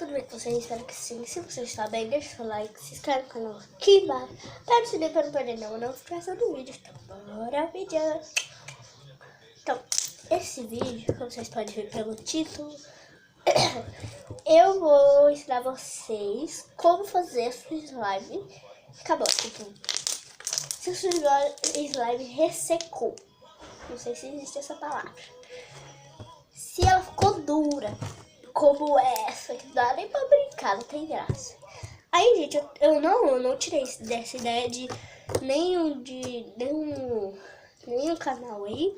tudo bem com vocês? Espero que sim. Se você está bem, deixa seu like, se inscreve no canal aqui embaixo, para se para não perder nenhuma notificação do vídeo. Então, bora ao vídeo! Então, esse vídeo, como vocês podem ver pelo título, eu vou ensinar vocês como fazer a sua slime. Acabou, tipo, se a sua slime ressecou, não sei se existe essa palavra, se ela ficou dura, como essa, que não dá nem pra brincar, não tem graça. Aí, gente, eu não tirei dessa ideia de nenhum canal aí.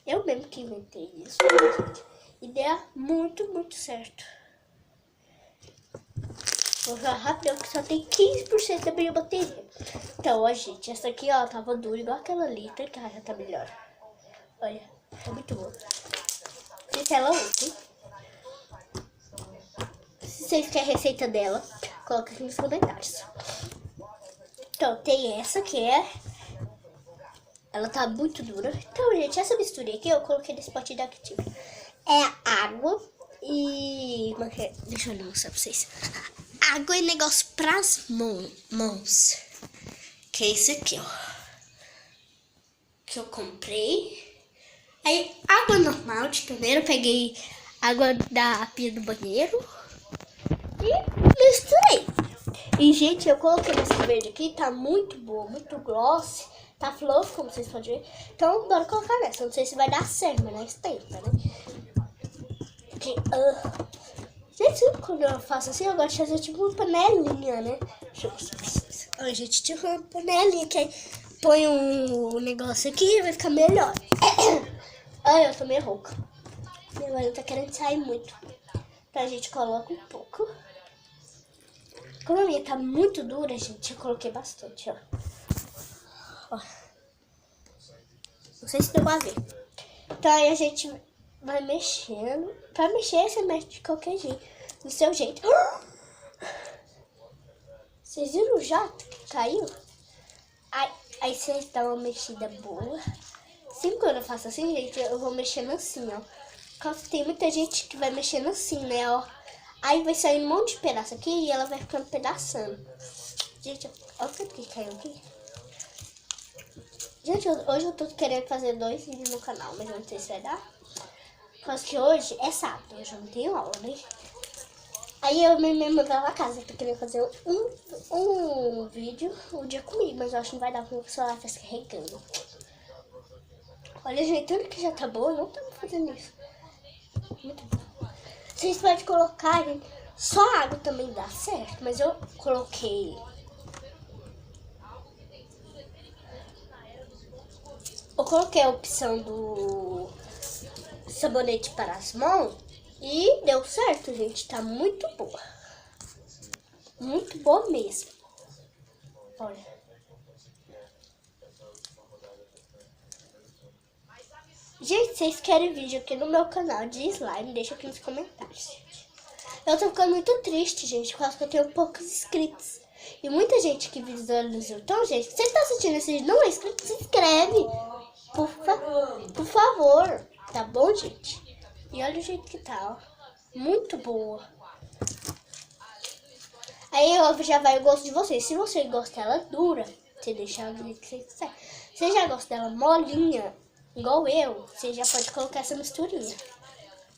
Eu mesmo que inventei isso, né, gente? Ideia muito certo. Vou falar rapidão que só tem 15% da minha bateria. Então, ó, gente, essa aqui, ó, tava dura igual aquela ali, tá? Que já tá melhor. Olha, é muito boa. Se ela usa, hein? Se vocês querem a receita dela, coloca aqui nos comentários. Então, tem essa que ela tá muito dura. Então, gente, essa mistura aqui eu coloquei nesse potinho da Active. É água e... Deixa eu mostrar pra vocês. Água e negócio pras mãos. Que é esse aqui, ó. Que eu comprei. Aí, água normal de torneira. Eu peguei água da pia do banheiro e misturei. E, gente, eu coloquei esse verde aqui, tá muito boa, muito gloss, tá fluff, como vocês podem ver. Então, bora colocar nessa. Não sei se vai dar certo, mas nós tenta, né? Gente, quando eu faço assim, eu gosto de fazer tipo uma panelinha, né? Deixa eu mostrar pra vocês. Olha, gente, tipo uma panelinha que aí põe um negócio aqui e vai ficar melhor. Olha, eu tô meio rouca. Minha mãe tá querendo sair muito. Então a gente coloca um pouco. Como a minha tá muito dura, gente, eu coloquei bastante, ó. Não sei se deu pra ver. Então aí a gente vai mexendo. Pra mexer, você mexe de qualquer jeito. Do seu jeito. Vocês viram o jato que caiu? Aí você dá uma mexida boa. Sempre quando eu faço assim, gente, eu vou mexendo assim, ó. Porque tem muita gente que vai mexendo assim, né, ó. Aí vai saindo um monte de pedaço aqui e ela vai ficando pedaçando. Gente, olha o tanto que caiu aqui. Gente, hoje eu tô querendo fazer 2 vídeos no canal, mas eu não sei se vai dar. Porque que hoje é sábado, eu já não tenho aula, né? Aí eu mesmo vou pra casa, eu tô querendo fazer um vídeo um dia comigo, mas eu acho que não vai dar porque o celular tá se carregando. Olha, gente, tanto que já tá boa, eu não tô fazendo isso. Muito bom. Vocês podem colocar, gente, só água também dá certo, mas eu coloquei a opção do sabonete para as mãos e deu certo, gente, tá muito boa. Muito boa mesmo. Olha. Gente, vocês querem vídeo aqui no meu canal de slime? Deixa aqui nos comentários, gente. Eu tô ficando muito triste, gente, por causa que eu tenho poucos inscritos. E muita gente que visualizou. Então, gente, se você tá assistindo esse vídeo não é inscrito, se inscreve. Por favor. Tá bom, gente? E olha o jeito que tá, ó. Muito boa. Aí já vai o gosto de vocês. Se você gosta dela dura, você deixa ela do jeito que você quiser. Se você já gosta dela molinha, igual eu, você já pode colocar essa misturinha.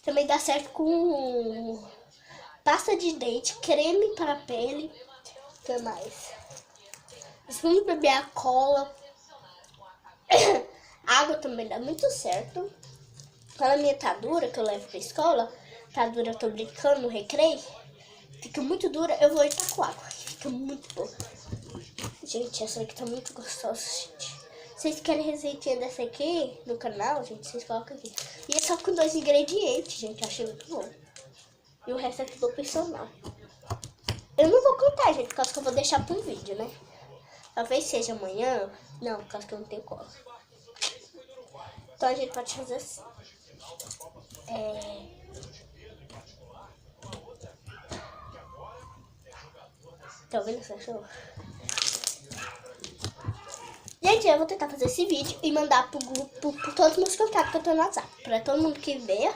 Também dá certo com pasta de dente, creme para a pele. O que mais? Vamos beber a cola. Água também dá muito certo. Quando a minha tá dura, que eu levo pra escola, tá dura, eu tô brincando no recreio, fica muito dura, eu vou entrar com água. Fica muito boa. Gente, essa aqui tá muito gostosa, gente. Vocês querem receitinha dessa aqui no canal, gente, vocês colocam aqui. E é só com 2 ingredientes, gente, eu achei muito bom. E o resto é tudo opcional. Eu não vou contar, gente, por causa que eu vou deixar pro vídeo, né? Talvez seja amanhã. Não, por causa que eu não tenho cola. Então a gente pode fazer assim. Tá vendo esse cachorro? Gente, eu vou tentar fazer esse vídeo e mandar pro grupo, por todos os meus contatos que eu tô no WhatsApp. Pra todo mundo que ver,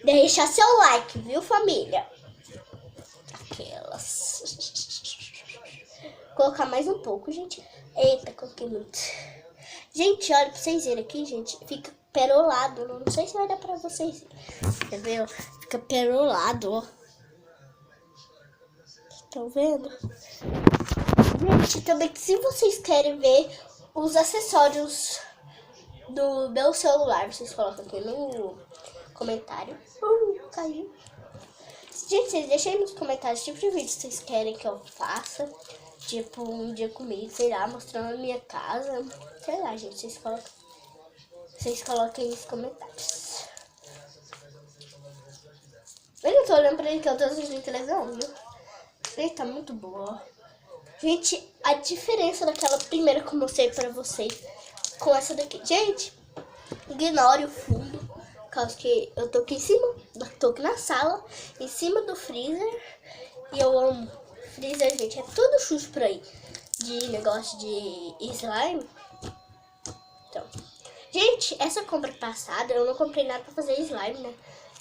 deixar seu like, viu, família? aquelas. Vou colocar mais um pouco, gente. Eita, coloquei muito. Gente, olha, pra vocês verem aqui, gente, fica perolado. Não sei se vai dar pra vocês verem. Quer ver? Fica perolado, ó. Estão vendo? Gente, também se vocês querem ver os acessórios do meu celular, vocês colocam aqui no comentário. Caiu. Gente, vocês deixem aí nos comentários tipo de vídeo que vocês querem que eu faça. Tipo, um dia comigo, sei lá, mostrando a minha casa. Sei lá, gente, vocês coloquem nos comentários. Eu não tô olhando pra ele que eu tô assistindo televisão, viu? Ele tá muito boa. Gente, a diferença daquela primeira que eu mostrei pra vocês com essa daqui. Gente, ignore o fundo, por causa que eu tô aqui em cima, tô aqui na sala, em cima do freezer. E eu amo freezer, gente, é tudo xuxo por aí, de negócio de slime. Então, gente, essa compra passada, eu não comprei nada pra fazer slime, né?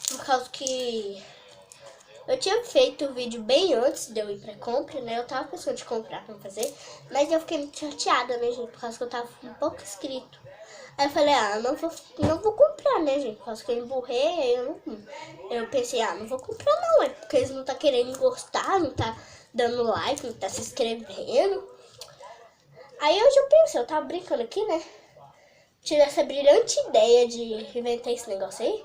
Por causa que eu tinha feito o vídeo bem antes de eu ir pra compra, né? Eu tava pensando de comprar pra fazer, mas eu fiquei muito chateada, né, gente? Por causa que eu tava com pouco inscrito. Aí eu falei, não vou comprar, né, gente? Por causa que eu emburrei, eu pensei, não vou comprar não, é porque eles não tá querendo gostar, não tá dando like, não tá se inscrevendo. Aí hoje eu pensei, eu tava brincando aqui, né? Tive essa brilhante ideia de inventar esse negócio aí.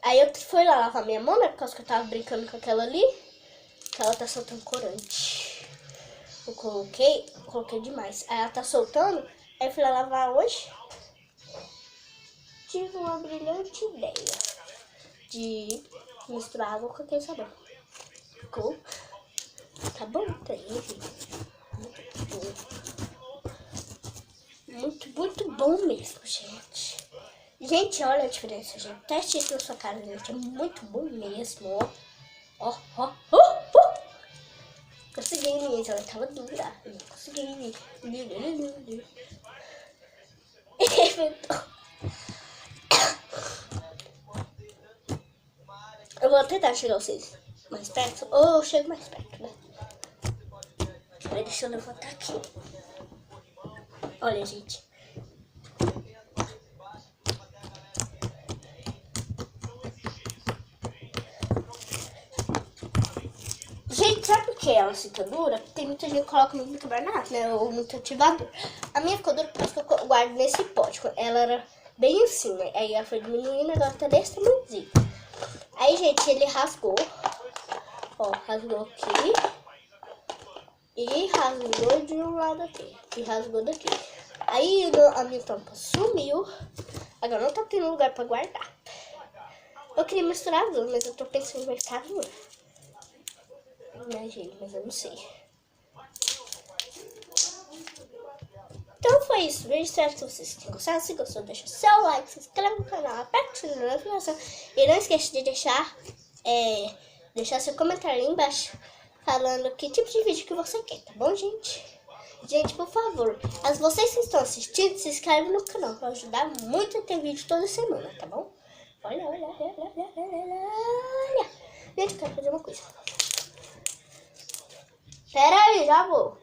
Aí eu fui lá lavar minha mão, né? Por causa que eu tava brincando com aquela ali. Que ela tá soltando corante. Eu coloquei demais. Aí ela tá soltando. Aí eu fui lá lavar hoje. Tive uma brilhante ideia de misturar água com aquele sabão. Ficou? Tá bom? Tá aí, gente. Muito bom mesmo, gente. Gente, olha a diferença, gente. Teste isso na sua casa, gente. É muito bom mesmo, ó. Consegui, gente. Ela tava dura. Consegui. Eu vou tentar chegar vocês mais perto. Ou eu chego mais perto, né? Deixa eu levantar aqui. Olha, gente. Gente, sabe por que ela fica dura? Tem muita gente que coloca muito bicarbonato, né? Ou muito ativador. A minha ficou dura porque eu guardo nesse pote. Ela era bem assim, né? Aí ela foi diminuindo, agora tá desse tamanhozinho. Aí, gente, ele rasgou. Ó, rasgou aqui. E rasgou de um lado aqui. E rasgou daqui. Aí a minha tampa sumiu. Agora não tá tendo lugar pra guardar. Eu queria misturar as duas, mas eu tô pensando em vai ficar dura. Né, gente? Mas eu não sei. Então foi isso. Eu espero que vocês tenham gostado. Se gostou, deixa seu like, se inscreve no canal, aperta o sininho da notificação. E não esqueça de deixar seu comentário aí embaixo falando que tipo de vídeo que você quer, tá bom, gente? Gente, por favor, vocês que estão assistindo, se inscrevem no canal pra ajudar muito a ter vídeo toda semana, tá bom? Olha. Gente, eu quero fazer uma coisa. Pera aí, já vou.